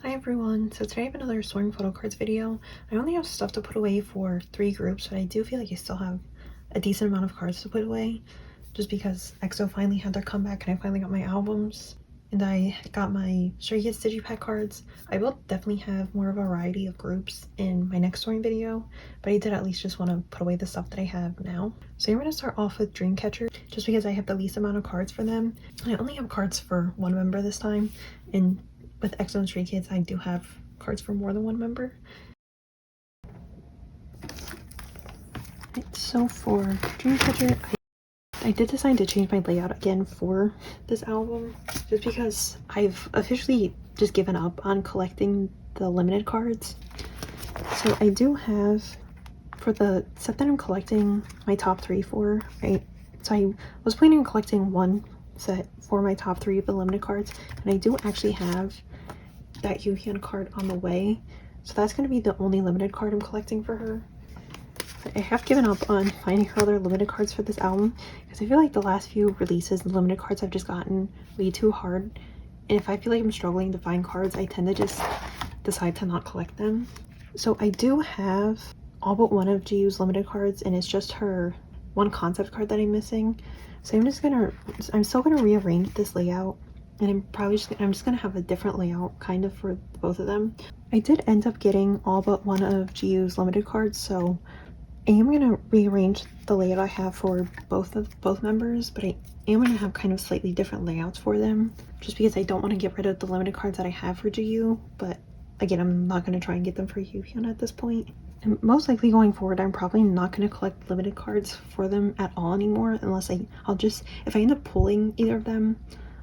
Hi everyone, so today I have another storing photo cards video. I only have stuff to put away for 3 groups, but I do feel like I still have a decent amount of cards to put away, just because EXO finally had their comeback and I finally got my albums, and I got my Stray Kids Digipack cards. I will definitely have more of a variety of groups in my next storing video, but I did at least just want to put away the stuff that I have now. So I'm going to start off with Dreamcatcher, just because I have the least amount of cards for them. I only have cards for one member this time, and with EXO and Stray Kids, I do have cards for more than one member. Right, so for Dreamcatcher, I did decide to change my layout again for this album, just because I've officially just given up on collecting the limited cards. So I do have, for the set that I'm collecting my top 3 for, so I was planning on collecting one set for my top 3 of the limited cards, and I do actually have that Yuhyun card on the way, so that's going to be the only limited card I'm collecting for her. But I have given up on finding her other limited cards for this album, because I feel like the last few releases, the limited cards have just gotten way too hard, and if I feel like I'm struggling to find cards, I tend to just decide to not collect them. So I do have all but one of GU's limited cards, and it's just her one concept card that I'm missing. So I'm still gonna rearrange this layout, and I'm just gonna have a different layout kind of for both of them. I did end up getting all but one of GU's limited cards, so I am gonna rearrange the layout I have for both members, but I am gonna have kind of slightly different layouts for them, just because I don't want to get rid of the limited cards that I have for GU, but again, I'm not gonna try and get them for Yuhyun at this point. And most likely going forward, I'm probably not going to collect limited cards for them at all anymore, unless if I end up pulling either of them,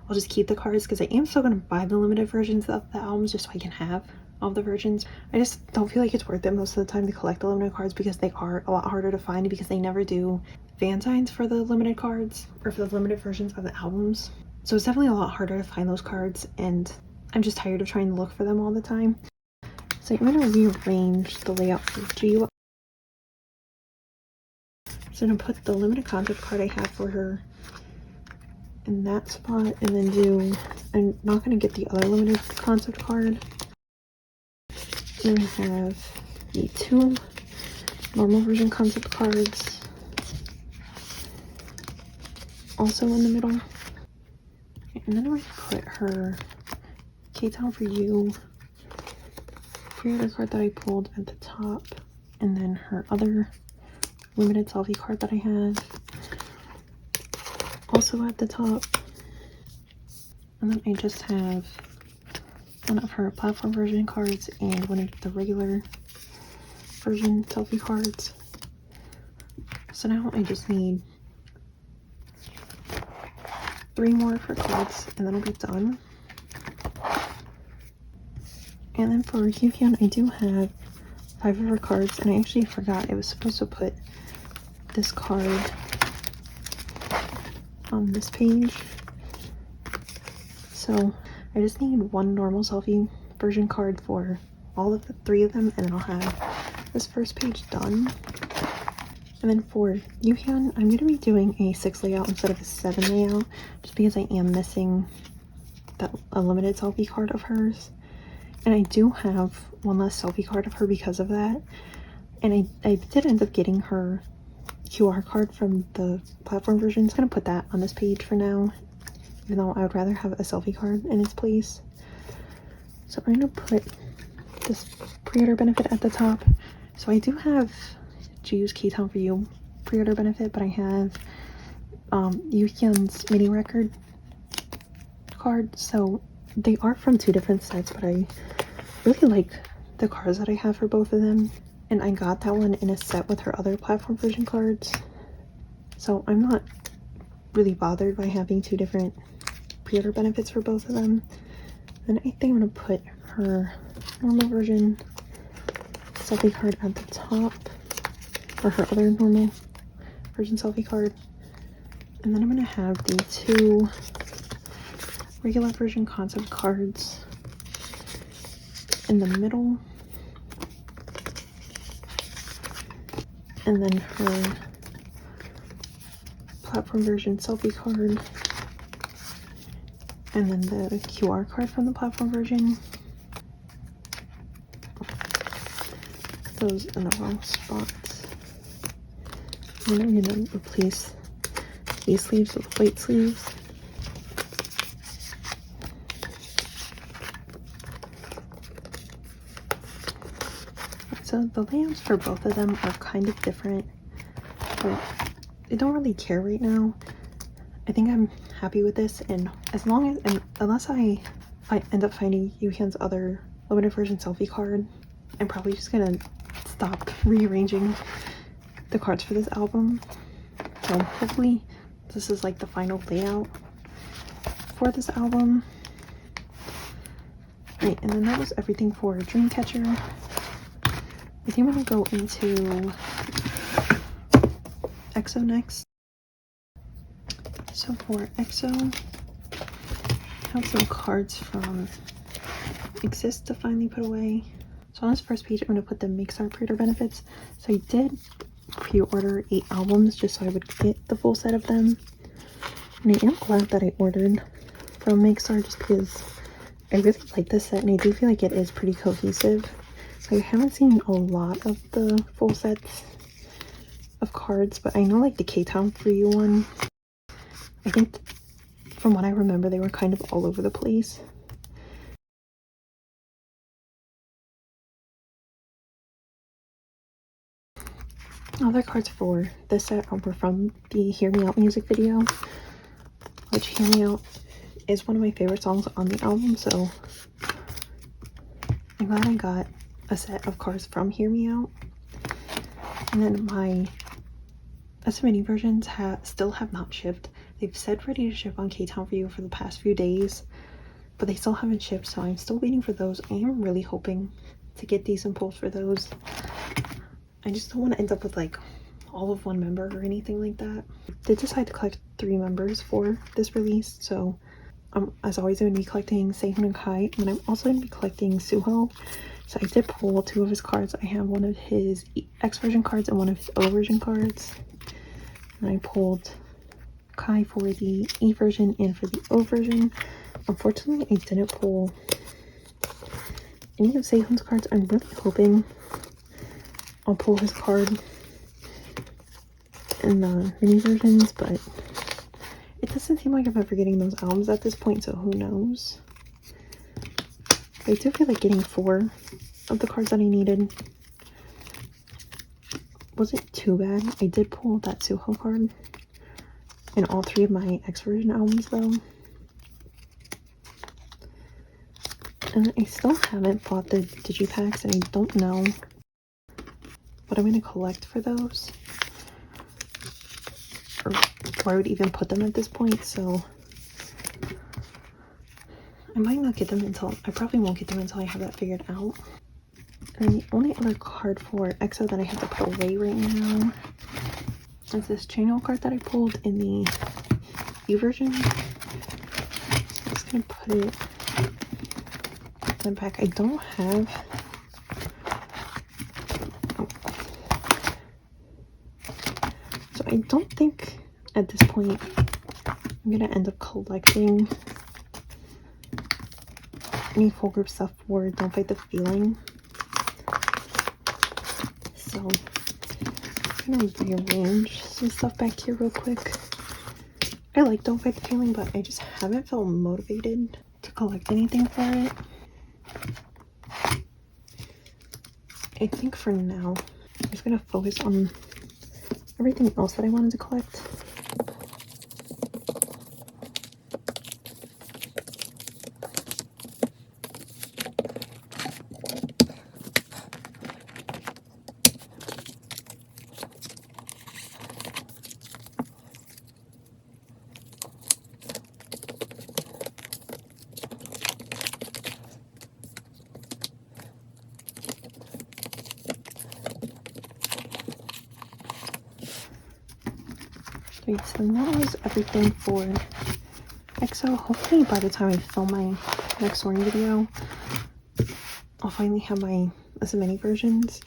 I'll just keep the cards, because I am still going to buy the limited versions of the albums just so I can have all the versions. I just don't feel like it's worth it most of the time to collect the limited cards, because they are a lot harder to find, because they never do fan signs for the limited cards or for the limited versions of the albums. So it's definitely a lot harder to find those cards, and I'm just tired of trying to look for them all the time. So I'm going to rearrange the layout for GU. So I'm going to put the limited concept card I have for her in that spot, and then I'm not going to get the other limited concept card. Then we have the 2 normal version concept cards also in the middle. And then I'm going to put her K-Town for You pre-order card that I pulled at the top, and then her other limited selfie card that I have also at the top, and then I just have one of her platform version cards and one of the regular version selfie cards. So now I just need 3 more of her cards, and then I'll be done. And then for Yuhyun, I do have 5 of her cards, and I actually forgot I was supposed to put this card on this page. So I just need 1 normal selfie version card for all of the 3 of them, and then I'll have this first page done. And then for Yuhyun, I'm going to be doing a 6 layout instead of a 7 layout, just because I am missing a limited selfie card of hers. And I do have one less selfie card of her because of that. And I did end up getting her QR card from the platform version. I'm going to put that on this page for now, even though I would rather have a selfie card in its place. So I'm going to put this pre-order benefit at the top. So I do have GU's K-Town for You pre-order benefit, but I have Yuhyun's mini record card. So they are from 2 different sets, but I really like the cards that I have for both of them, and I got that one in a set with her other platform version cards, so I'm not really bothered by having 2 different pre-order benefits for both of them. Then I think I'm going to put her normal version selfie card at the top, or her other normal version selfie card, and then I'm going to have the 2 regular version concept cards in the middle, and then her platform version selfie card, and then the QR card from the platform version those in the wrong spots. I'm gonna replace these sleeves with white sleeves. So the layouts for both of them are kind of different, but I don't really care right now. I think I'm happy with this, and as long as, and unless I end up finding Yuhyun's other limited version selfie card, I'm probably just gonna stop rearranging the cards for this album. So hopefully this is like the final layout for this album. Right, and then that was everything for Dreamcatcher. I think we're gonna go into EXO next. So for EXO, I have some cards from Exist to finally put away. So on this first page, I'm going to put the Makestar pre-order benefits. So I did pre-order 8 albums just so I would get the full set of them. And I am glad that I ordered from Makestar just because I really like this set and I do feel like it is pretty cohesive. So I haven't seen a lot of the full sets of cards, but I know like the K-Town for You one, I think from what I remember they were kind of all over the place. Other cards for this set were from the Hear Me Out music video, which Hear Me Out is one of my favorite songs on the album, so I'm glad I got a set of cards from Hear Me Out. And then my mini versions still have not shipped. They've said ready to ship on K-Town for You for the past few days, but they still haven't shipped, so I'm still waiting for those. I am really hoping to get decent pulls for those. I just don't want to end up with like all of one member or anything like that. I did decide to collect 3 members for this release, so as always I'm going to be collecting Sehun and Kai, and I'm also going to be collecting Suho. So I did pull 2 of his cards. I have one of his X version cards and one of his O version cards. And I pulled Kai for the E version and for the O version. Unfortunately, I didn't pull any of Sehun's cards. I'm really hoping I'll pull his card in the mini versions, but it doesn't seem like I'm ever getting those albums at this point, so who knows. I do feel like getting 4 of the cards that I needed wasn't too bad. I did pull that Suho card in all 3 of my X version albums though. And I still haven't bought the digipacks, and I don't know what I'm going to collect for those, or where I would even put them at this point, so I might not get them until, I probably won't get them until I have that figured out. And the only other card for EXO that I have to put away right now is this channel card that I pulled in the U version. So I'm just going to put it in the back. I don't have... So I don't think at this point I'm going to end up collecting any full group stuff for Don't Fight the Feeling. So I'm gonna rearrange some stuff back here real quick. I like Don't Fight the Feeling, but I just haven't felt motivated to collect anything for it. I think for now I'm just gonna focus on everything else that I wanted to collect. Wait, so that was everything for EXO. Hopefully by the time I film my next sorting video, I'll finally have my mini versions,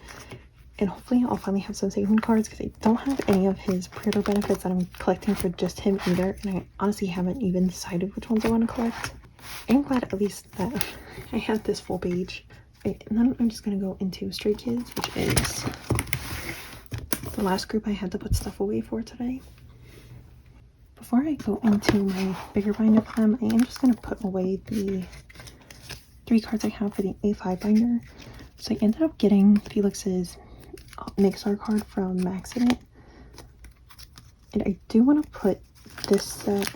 and hopefully I'll finally have some Sehun cards, because I don't have any of his pre-order benefits that I'm collecting for just him either, and I honestly haven't even decided which ones I want to collect. I'm glad at least that I have this full page. Right, and then I'm just gonna go into Stray Kids, which is the last group I had to put stuff away for today. Before I go into my bigger binder for them, I am just gonna put away the 3 cards I have for the A5 binder. So I ended up getting Felix's Mixar card from Accident, and I do want to put this set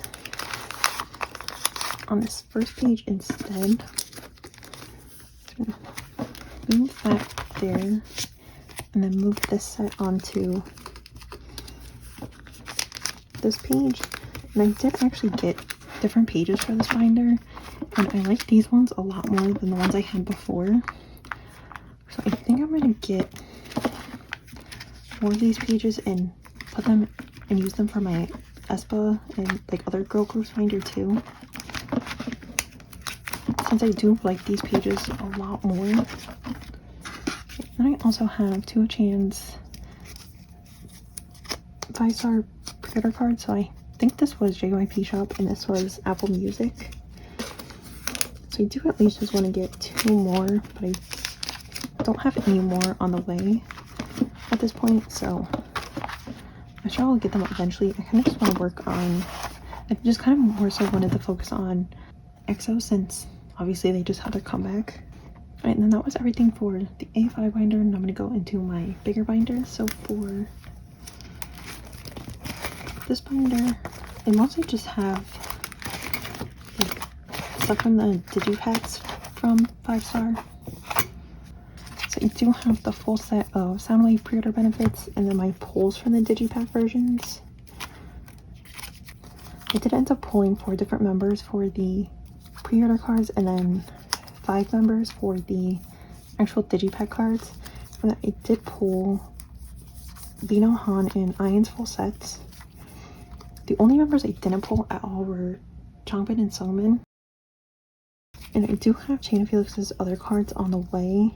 on this first page instead. So move that there, and then move this set onto this page. And I did actually get different pages for this binder, and I like these ones a lot more than the ones I had before. So I think I'm gonna get more of these pages and put them and use them for my Espa and like other girl groups binder too, since I do like these pages a lot more. And I also have 2 Chan's 5-star pre-order cards. So I think this was JYP Shop and this was Apple Music. So I do at least just want to get 2 more, but I don't have any more on the way at this point, so I'm sure I'll get them eventually. I kind of just want to work on, I just kind of more so wanted to focus on EXO since obviously they just had their comeback. Alright, and then that was everything for the A5 binder, and I'm going to go into my bigger binder. So for this binder, I mostly just have like stuff from the digipacks from 5-star. So I do have the full set of Soundwave pre-order benefits and then my pulls from the digipack versions. I did end up pulling 4 different members for the pre-order cards and then 5 members for the actual digipack cards. And I did pull Lino, Han, and Ian's full sets. The only members I didn't pull at all were Changbin and Sungmin. And I do have Chain of Felix's other cards on the way.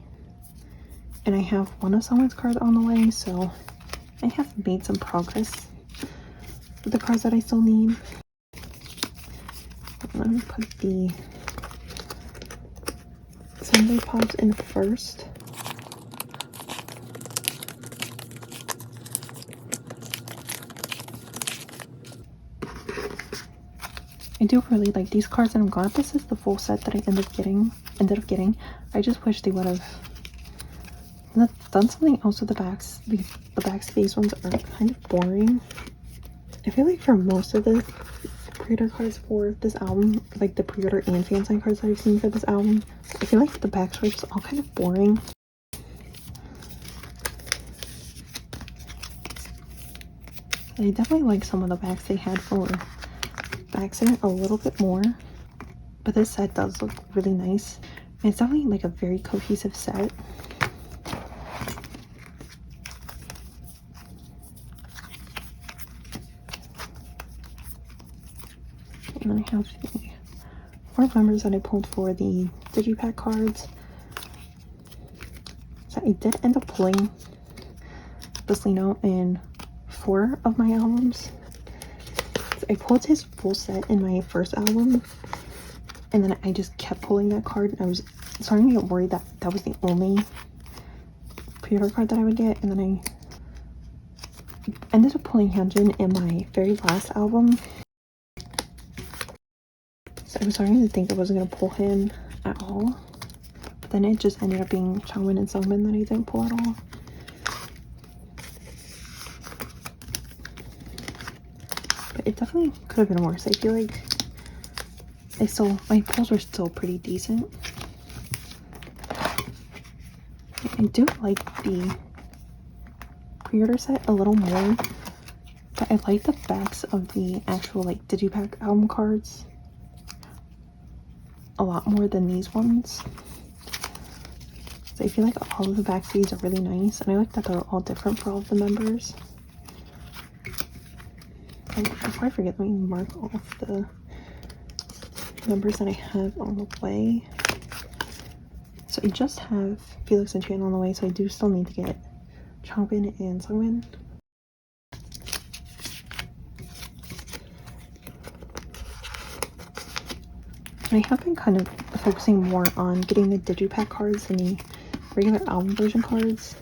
And I have one of Sungmin's cards on the way, so I have made some progress with the cards that I still need. Let me put the Sunday Pops in first. I do really like these cards, and I'm glad this is the full set that I ended up getting. I just wish they would have done something else with the backs. The backs of these ones are kind of boring. I feel like for most of the pre-order cards for this album, like the pre-order and fan sign cards that I've seen for this album, I feel like the backs were just all kind of boring. I definitely like some of the backs they had for Accident a little bit more, but this set does look really nice. And it's definitely like a very cohesive set. And then I have the 4 members that I pulled for the digipack cards. So I did end up pulling this Lino in 4 of my albums. So I pulled his full set in my first album, and then I just kept pulling that card, and I was starting to get worried that that was the only pre-order card that I would get. And then I ended up pulling Hyunjin in my very last album. So I was starting to think I wasn't going to pull him at all, but then it just ended up being Changbin and Sungmin that I didn't pull at all. But it definitely could have been worse. I feel like my pulls were still pretty decent. I do like the pre-order set a little more, but I like the backs of the actual like digipack album cards a lot more than these ones. So I feel like all of the back feeds are really nice, and I like that they're all different for all of the members. And before I forget, let me mark off the members that I have on the way. So I just have Felix and Chan on the way, so I do still need to get Changbin and Sungmin. I have been kind of focusing more on getting the digipack cards than the regular album version cards.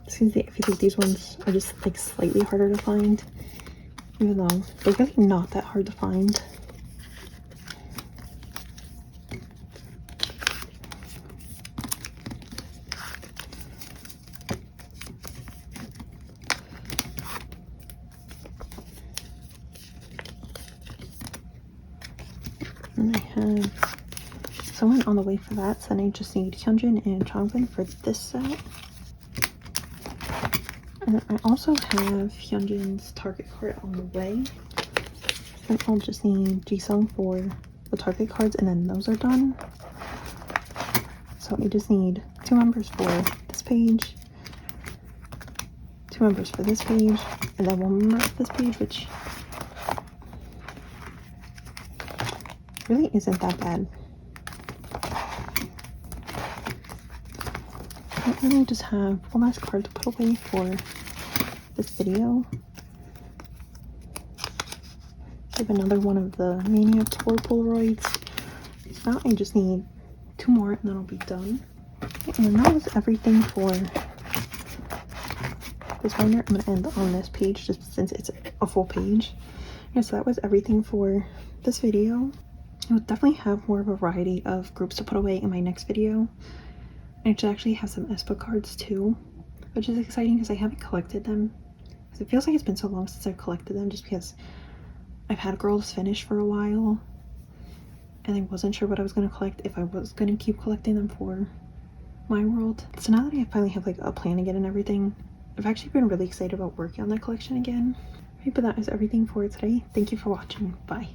Seems I feel like these ones are just like slightly harder to find, even though they're really not that hard to find. And I have someone on the way for that, so then I just need Hyunjin and Changbin for this set. And then I also have Hyunjin's target card on the way. Then I'll just need Jisung for the target cards, and then those are done. So I just need 2 members for this page, 2 members for this page, and then 1 member for this page, which really isn't that bad. I really just have one last card to put away for this video. I have another one of the Mania Tour Polaroids. So now I just need 2 more and then I'll be done. Okay, and that was everything for this binder. I'm going to end on this page just since it's a full page. Yeah, so that was everything for this video. I will definitely have more of a variety of groups to put away in my next video. I should actually have some Espa cards too, which is exciting because I haven't collected them. Because it feels like it's been so long since I've collected them, just because I've had Girls Finish for a while and I wasn't sure what I was going to collect, if I was going to keep collecting them for my world. So now that I finally have like a plan again and everything, I've actually been really excited about working on that collection again. Right, but that is everything for today. Thank you for watching. Bye.